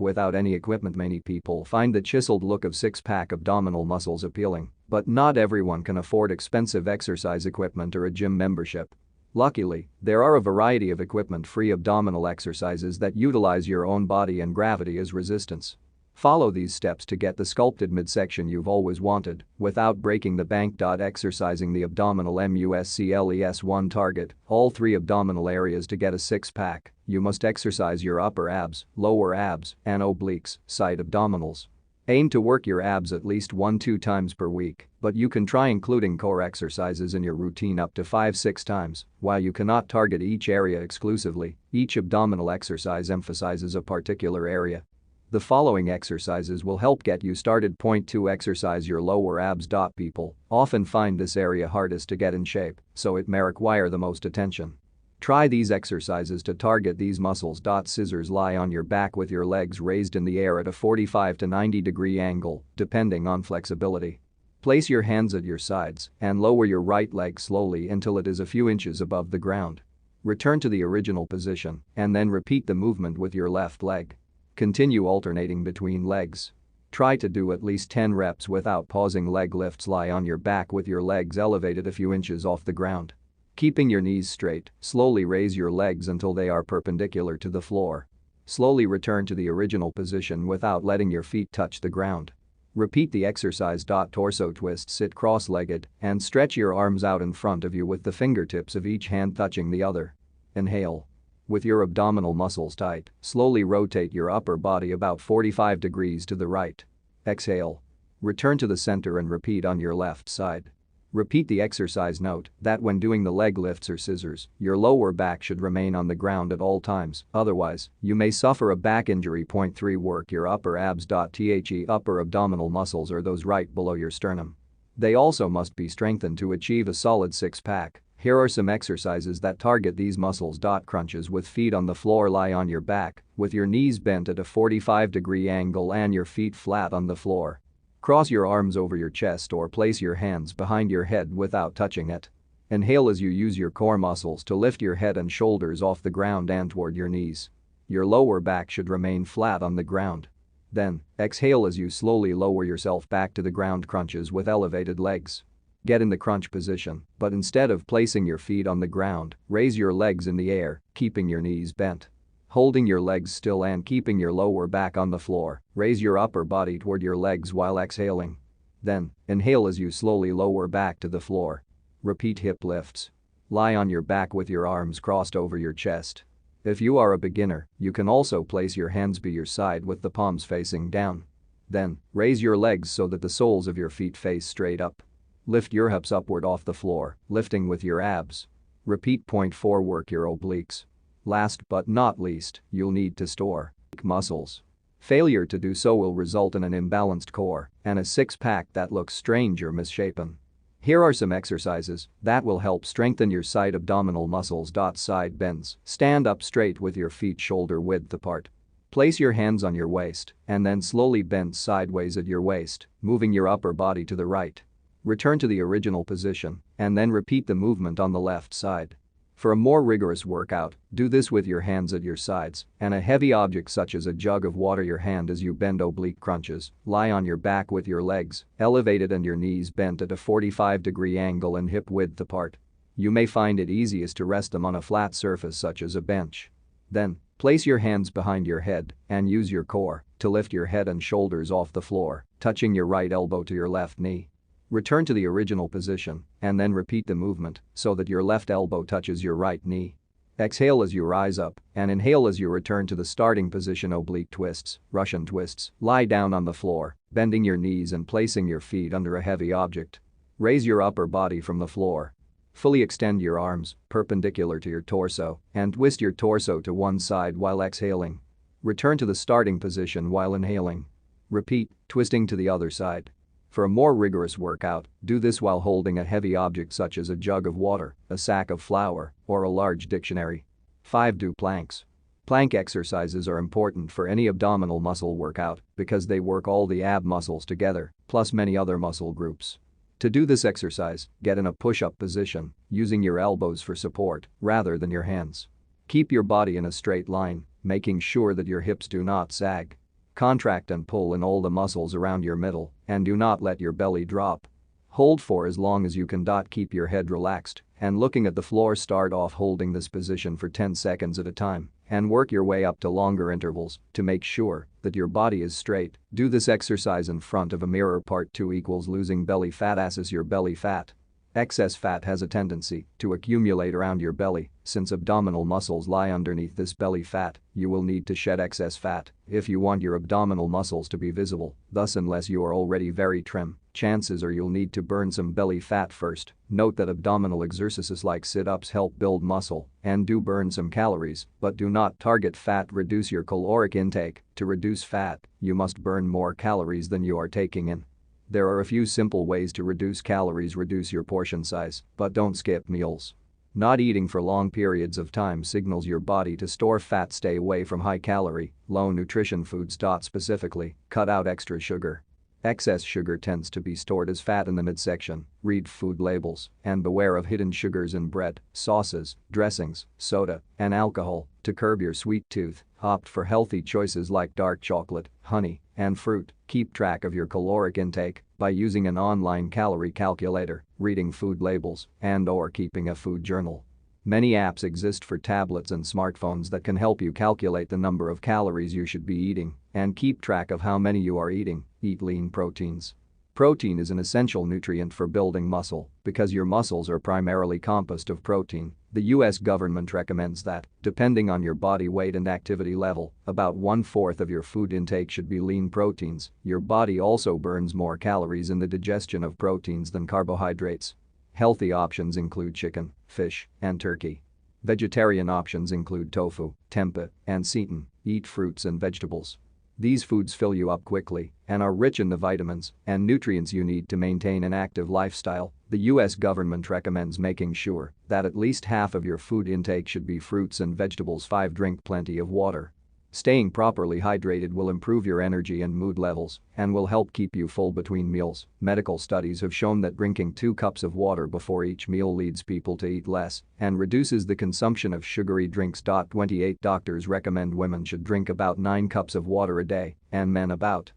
without any equipment. Many people find the chiseled look of six-pack abdominal muscles appealing, but not everyone can afford expensive exercise equipment or a gym membership. Luckily, there are a variety of equipment-free abdominal exercises that utilize your own body and gravity as resistance. Follow these steps to get the sculpted midsection you've always wanted without breaking the bank. Exercising the abdominal muscles. 1. Target all 3 abdominal areas to get a six-pack. You must exercise your upper abs, lower abs, and obliques, side abdominals. Aim to work your abs at least 1-2 times per week, but you can try including core exercises in your routine up to 5-6 times. While you cannot target each area exclusively, each abdominal exercise emphasizes a particular area. The following exercises will help get you started. Point 2. Exercise your lower abs. People often find this area hardest to get in shape, so it may require the most attention. Try these exercises to target these muscles. Scissors. Lie on your back with your legs raised in the air at a 45 to 90 degree angle, depending on flexibility. Place your hands at your sides and lower your right leg slowly until it is a few inches above the ground. Return to the original position and then repeat the movement with your left leg. Continue alternating between legs. Try to do at least 10 reps without pausing. Leg lifts. Lie on your back with your legs elevated a few inches off the ground. Keeping your knees straight, slowly raise your legs until they are perpendicular to the floor. Slowly return to the original position without letting your feet touch the ground. Repeat the exercise. Torso twist. Sit cross-legged and stretch your arms out in front of you with the fingertips of each hand touching the other. Inhale. With your abdominal muscles tight, slowly rotate your upper body about 45 degrees to the right. Exhale. Return to the center and repeat on your left side. Repeat the exercise. Note that when doing the leg lifts or scissors, your lower back should remain on the ground at all times, otherwise, you may suffer a back injury. Point 3. Work your upper abs. The upper abdominal muscles are those right below your sternum. They also must be strengthened to achieve a solid six-pack. Here are some exercises that target these muscles. Crunches with feet on the floor. Lie on your back, with your knees bent at a 45 degree angle and your feet flat on the floor. Cross your arms over your chest or place your hands behind your head without touching it. Inhale as you use your core muscles to lift your head and shoulders off the ground and toward your knees. Your lower back should remain flat on the ground. Then, exhale as you slowly lower yourself back to the ground. Crunches with elevated legs. Get in the crunch position, but instead of placing your feet on the ground, raise your legs in the air, keeping your knees bent. Holding your legs still and keeping your lower back on the floor, raise your upper body toward your legs while exhaling. Then, inhale as you slowly lower back to the floor. Repeat hip lifts. Lie on your back with your arms crossed over your chest. If you are a beginner, you can also place your hands by your side with the palms facing down. Then, raise your legs so that the soles of your feet face straight up. Lift your hips upward off the floor, lifting with your abs. Repeat. Point 4. Work your obliques. Last but not least, you'll need to store muscles. Failure to do so will result in an imbalanced core and a six-pack that looks strange or misshapen. Here are some exercises that will help strengthen your side abdominal muscles. Side bends. Stand up straight with your feet shoulder width apart. Place your hands on your waist and then slowly bend sideways at your waist, moving your upper body to the right. Return to the original position and then repeat the movement on the left side. For a more rigorous workout, do this with your hands at your sides and a heavy object such as a jug of water your hand as you bend. Oblique crunches. Lie on your back with your legs elevated and your knees bent at a 45 degree angle and hip width apart. You may find it easiest to rest them on a flat surface such as a bench. Then, place your hands behind your head and use your core to lift your head and shoulders off the floor, touching your right elbow to your left knee. Return to the original position and then repeat the movement so that your left elbow touches your right knee. Exhale as you rise up and inhale as you return to the starting position. Oblique twists, Russian twists. Lie down on the floor, bending your knees and placing your feet under a heavy object. Raise your upper body from the floor. Fully extend your arms, perpendicular to your torso, and twist your torso to one side while exhaling. Return to the starting position while inhaling. Repeat, twisting to the other side. For a more rigorous workout, do this while holding a heavy object such as a jug of water, a sack of flour, or a large dictionary. 5. Do planks. Plank exercises are important for any abdominal muscle workout because they work all the ab muscles together, plus many other muscle groups. To do this exercise, get in a push-up position, using your elbows for support rather than your hands. Keep your body in a straight line, making sure that your hips do not sag. Contract and pull in all the muscles around your middle and do not let your belly drop. Hold for as long as you can. Keep your head relaxed and looking at the floor. Start off holding this position for 10 seconds at a time and work your way up to longer intervals to make sure that your body is straight. Do this exercise in front of a mirror. Part 2 equals losing belly fat. Assess your belly fat. Excess fat has a tendency to accumulate around your belly. Since abdominal muscles lie underneath this belly fat, you will need to shed excess fat if you want your abdominal muscles to be visible. Thus, unless you are already very trim, chances are you'll need to burn some belly fat first. Note that abdominal exercises like sit-ups help build muscle and do burn some calories, but do not target fat. Reduce your caloric intake. To reduce fat, you must burn more calories than you are taking in. There are a few simple ways to reduce calories. Reduce your portion size, but don't skip meals. Not eating for long periods of time signals your body to store fat. Stay away from high-calorie, low-nutrition foods. Specifically, cut out extra sugar. Excess sugar tends to be stored as fat in the midsection. Read food labels and beware of hidden sugars in bread, sauces, dressings, soda, and alcohol. To curb your sweet tooth, opt for healthy choices like dark chocolate, honey, and fruit. Keep track of your caloric intake by using an online calorie calculator, reading food labels, and/or keeping a food journal. Many apps exist for tablets and smartphones that can help you calculate the number of calories you should be eating and keep track of how many you are eating. Eat lean proteins. Protein is an essential nutrient for building muscle because your muscles are primarily composed of protein. The US government recommends that, depending on your body weight and activity level, about 1/4 of your food intake should be lean proteins. Your body also burns more calories in the digestion of proteins than carbohydrates. Healthy options include chicken, fish, and turkey. Vegetarian options include tofu, tempeh, and seitan. Eat fruits and vegetables. These foods fill you up quickly and are rich in the vitamins and nutrients you need to maintain an active lifestyle. The US government recommends making sure that at least half of your food intake should be fruits and vegetables. 5. Drink plenty of water. Staying properly hydrated will improve your energy and mood levels and will help keep you full between meals. Medical studies have shown that drinking 2 cups of water before each meal leads people to eat less and reduces the consumption of sugary drinks. 28. Doctors recommend women should drink about 9 cups of water a day and men about.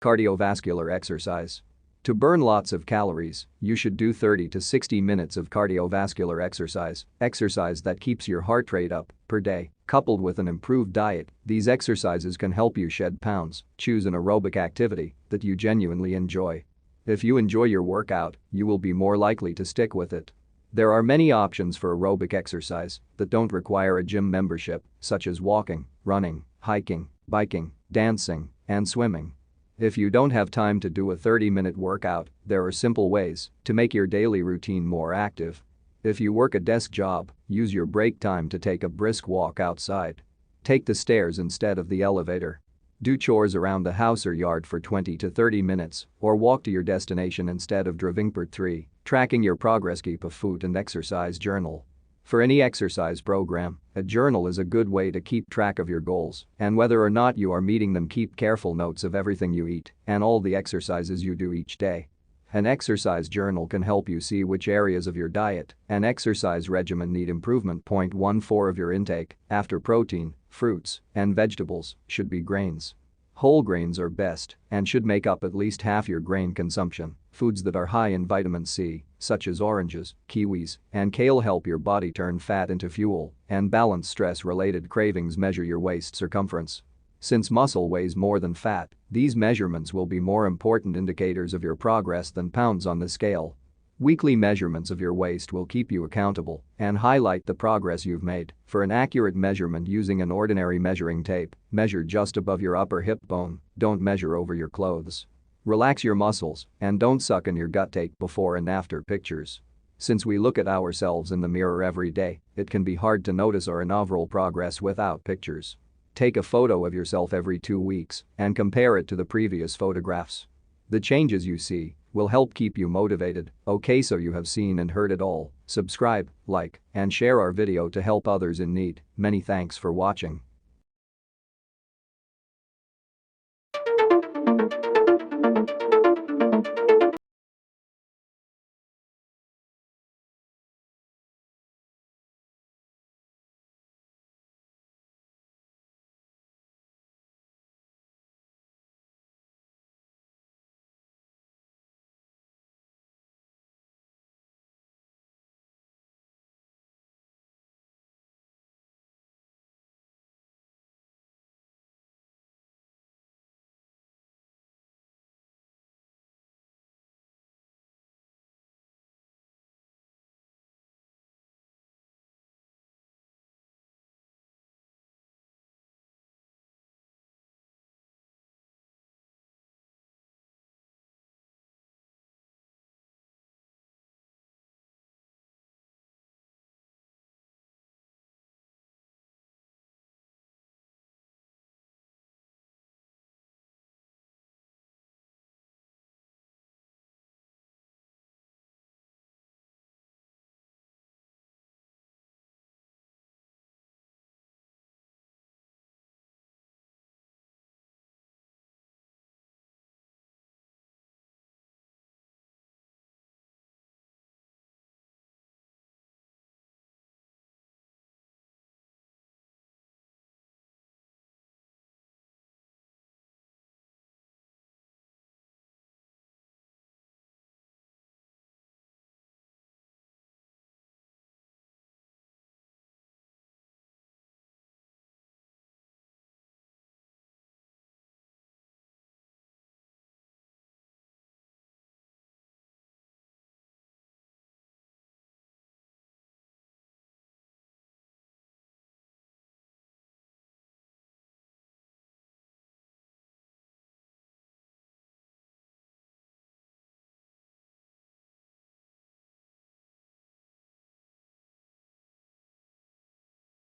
Cardiovascular exercise. To burn lots of calories, you should do 30 to 60 minutes of cardiovascular exercise that keeps your heart rate up per day. Coupled with an improved diet, these exercises can help you shed pounds. Choose an aerobic activity that you genuinely enjoy. If you enjoy your workout, you will be more likely to stick with it. There are many options for aerobic exercise that don't require a gym membership, such as walking, running, hiking, biking, dancing, and swimming. If you don't have time to do a 30-minute workout, there are simple ways to make your daily routine more active. If you work a desk job, use your break time to take a brisk walk outside. Take the stairs instead of the elevator. Do chores around the house or yard for 20 to 30 minutes or walk to your destination instead of driving. Part 3. Tracking your progress. Keep a food and exercise journal. For any exercise program, a journal is a good way to keep track of your goals and whether or not you are meeting them. Keep careful notes of everything you eat and all the exercises you do each day. An exercise journal can help you see which areas of your diet and exercise regimen need improvement. 1/4 of your intake, after protein, fruits, and vegetables, should be grains. Whole grains are best and should make up at least half your grain consumption. Foods that are high in vitamin C, such as oranges, kiwis, and kale help your body turn fat into fuel and balance stress-related cravings. Measure your waist circumference. Since muscle weighs more than fat, these measurements will be more important indicators of your progress than pounds on the scale. Weekly measurements of your waist will keep you accountable and highlight the progress you've made. For an accurate measurement using an ordinary measuring tape, measure just above your upper hip bone, don't measure over your clothes. Relax your muscles and don't suck in your gut. Take before and after pictures. Since we look at ourselves in the mirror every day, it can be hard to notice our overall progress without pictures. Take a photo of yourself every 2 weeks and compare it to the previous photographs. The changes you see will help keep you motivated. Okay, so you have seen and heard it all. Subscribe, like, and share our video to help others in need. Many thanks for watching.